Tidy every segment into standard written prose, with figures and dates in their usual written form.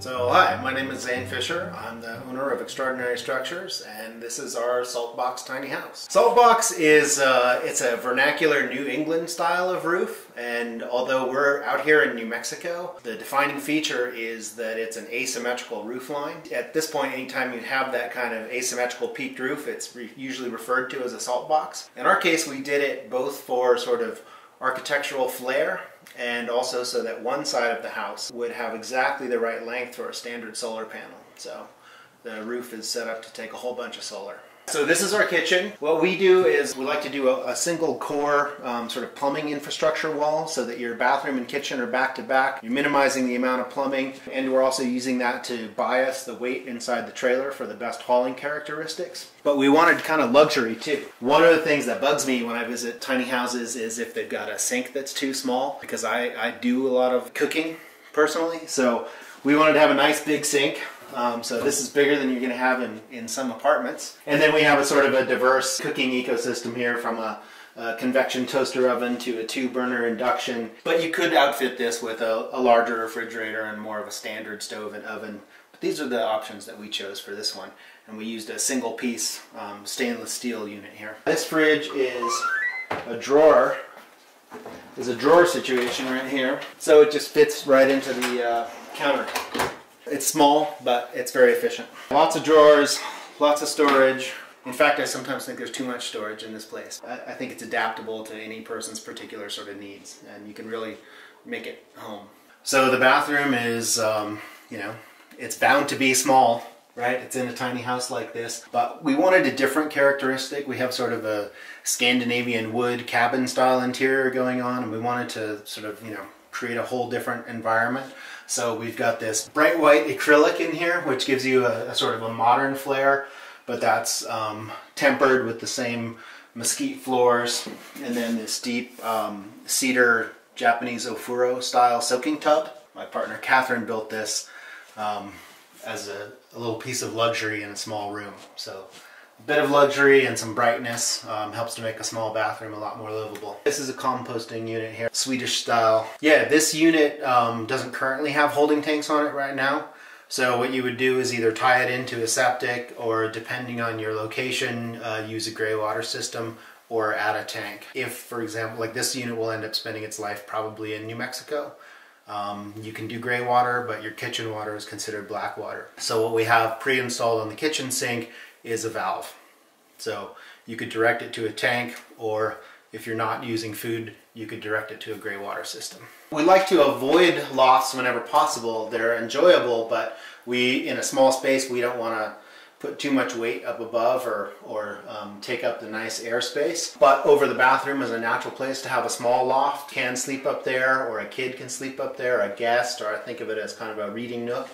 So hi, my name is Zane Fisher. I'm the owner of Extraordinary Structures, and this is our Saltbox tiny house. Saltbox is it's a vernacular New England style of roof, and although we're out here in New Mexico, the defining feature is that it's an asymmetrical roof line. At this point, anytime you have that kind of asymmetrical peaked roof, it's usually referred to as a Saltbox. In our case, we did it both for sort of architectural flair and also so that one side of the house would have exactly the right length for a standard solar panel. So the roof is set up to take a whole bunch of solar. So this is our kitchen. What we do is we like to do a single core sort of plumbing infrastructure wall so that your bathroom and kitchen are back to back. You're minimizing the amount of plumbing, and we're also using that to bias the weight inside the trailer for the best hauling characteristics. But we wanted kind of luxury too. One of the things that bugs me when I visit tiny houses is if they've got a sink that's too small, because I do a lot of cooking personally. So we wanted to have a nice big sink. So this is bigger than you're going to have in some apartments. And then we have a sort of a diverse cooking ecosystem here, from a convection toaster oven to a 2-burner induction. But you could outfit this with a larger refrigerator and more of a standard stove and oven. But these are the options that we chose for this one. And we used a single piece stainless steel unit here. This fridge is a drawer. There's a drawer situation right here. So it just fits right into the counter. It's small, but it's very efficient. Lots of drawers, lots of storage. In fact, I sometimes think there's too much storage in this place. I think it's adaptable to any person's particular sort of needs, and you can really make it home. So the bathroom is, you know, it's bound to be small, right? It's in a tiny house like this, but we wanted a different characteristic. We have sort of a Scandinavian wood cabin style interior going on, and we wanted to sort of, you know, create a whole different environment. So we've got this bright white acrylic in here, which gives you a sort of a modern flair, but that's tempered with the same mesquite floors, and then this deep cedar Japanese ofuro style soaking tub. My partner Catherine built this as a little piece of luxury in a small room. So a bit of luxury and some brightness helps to make a small bathroom a lot more livable. This is a composting unit here, Swedish style. Yeah, this unit doesn't currently have holding tanks on it right now. So what you would do is either tie it into a septic, or depending on your location, use a gray water system or add a tank. If, for example, like this unit will end up spending its life probably in New Mexico. You can do gray water, but your kitchen water is considered black water. So what we have pre-installed on the kitchen sink is a valve. So you could direct it to a tank, or if you're not using food, you could direct it to a gray water system. We like to avoid lofts whenever possible. They're enjoyable, but in a small space, we don't want to put too much weight up above or take up the nice airspace. But over the bathroom is a natural place to have a small loft. Can sleep up there, or a kid can sleep up there, a guest, or I think of it as kind of a reading nook.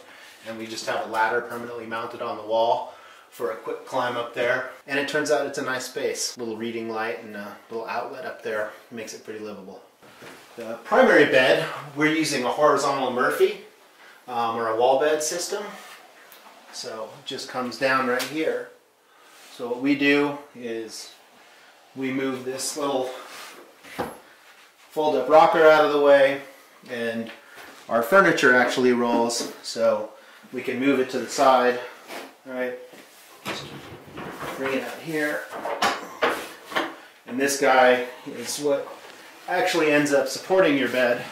And we just have a ladder permanently mounted on the wall for a quick climb up there. And it turns out it's a nice space. A little reading light and a little outlet up there makes it pretty livable. The primary bed, we're using a horizontal Murphy or a wall bed system. So it just comes down right here. So what we do is we move this little fold-up rocker out of the way, and our furniture actually rolls, so we can move it to the side. All right. Bring it out here, and this guy is what actually ends up supporting your bed,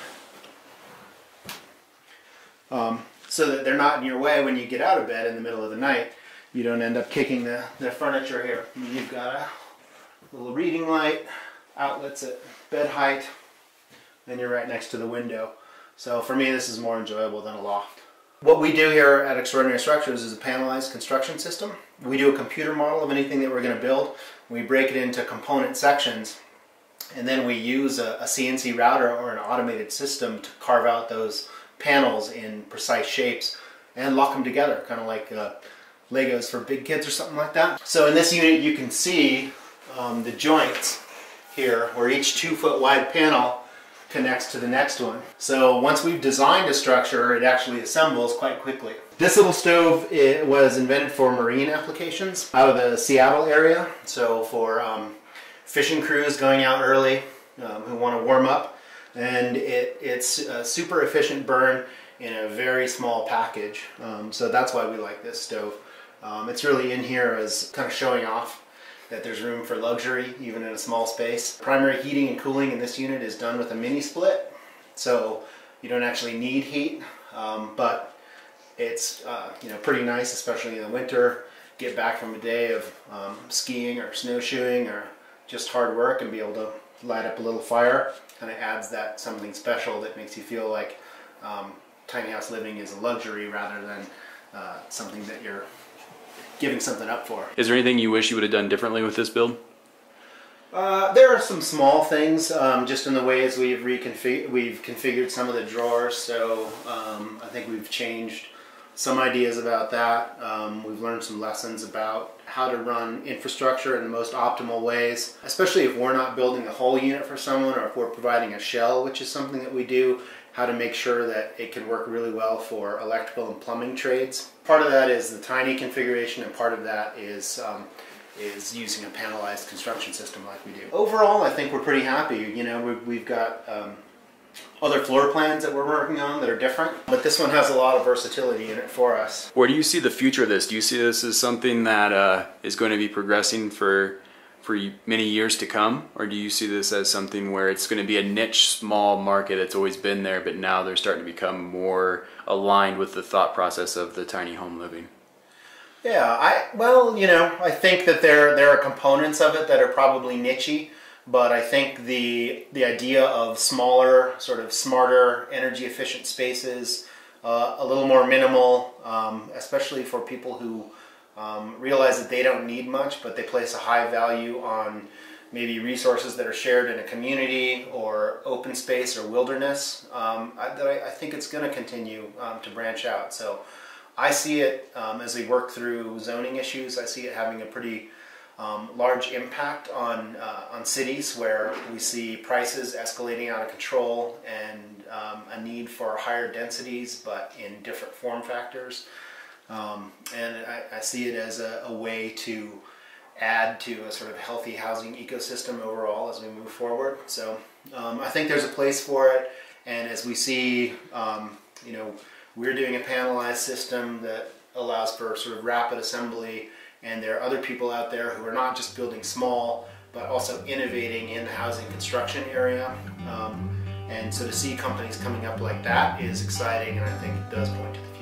so that they're not in your way when you get out of bed in the middle of the night. You don't end up kicking the furniture here. You've got a little reading light, outlets at bed height, and you're right next to the window. So for me, this is more enjoyable than a loft. What we do here at Extraordinary Structures is a panelized construction system. We do a computer model of anything that we're going to build. We break it into component sections, and then we use a CNC router or an automated system to carve out those panels in precise shapes and lock them together, kind of like Legos for big kids or something like that. So in this unit you can see the joints here, where each 2-foot wide panel connects to the next one. So once we've designed a structure, it actually assembles quite quickly. This little stove, it was invented for marine applications out of the Seattle area. So for fishing crews going out early who want to warm up, and it's a super efficient burn. in a very small package. So that's why we like this stove. It's really in here as kind of showing off that there's room for luxury even in a small space. Primary heating and cooling in this unit is done with a mini split, so you don't actually need heat, but it's pretty nice, especially in the winter. Get back from a day of skiing or snowshoeing or just hard work and be able to light up a little fire. Kind of adds that something special that makes you feel like tiny house living is a luxury rather than something that you're giving something up for. Is there anything you wish you would have done differently with this build? There are some small things, just in the ways we've configured some of the drawers. So I think we've changed some ideas about that. We've learned some lessons about how to run infrastructure in the most optimal ways, especially if we're not building the whole unit for someone, or if we're providing a shell, which is something that we do. How to make sure that it can work really well for electrical and plumbing trades. Part of that is the tiny configuration, and part of that is using a panelized construction system like we do. Overall, I think we're pretty happy. You know, we've got other floor plans that we're working on that are different, but this one has a lot of versatility in it for us. Where do you see the future of this? Do you see this as something that is going to be progressing for many years to come, or do you see this as something where it's going to be a niche small market that's always been there, but now they're starting to become more aligned with the thought process of the tiny home living? Yeah, I think that there are components of it that are probably niche-y, but I think the idea of smaller, sort of smarter, energy efficient spaces, a little more minimal, especially for people who realize that they don't need much, but they place a high value on maybe resources that are shared in a community or open space or wilderness. I think it's going to continue to branch out. So I see it as we work through zoning issues. I see it having a pretty large impact on cities where we see prices escalating out of control and a need for higher densities, but in different form factors. And I see it as a way to add to a sort of healthy housing ecosystem overall as we move forward. So I think there's a place for it, and as we see, we're doing a panelized system that allows for sort of rapid assembly, and there are other people out there who are not just building small, but also innovating in the housing construction area. And so to see companies coming up like that is exciting, and I think it does point to the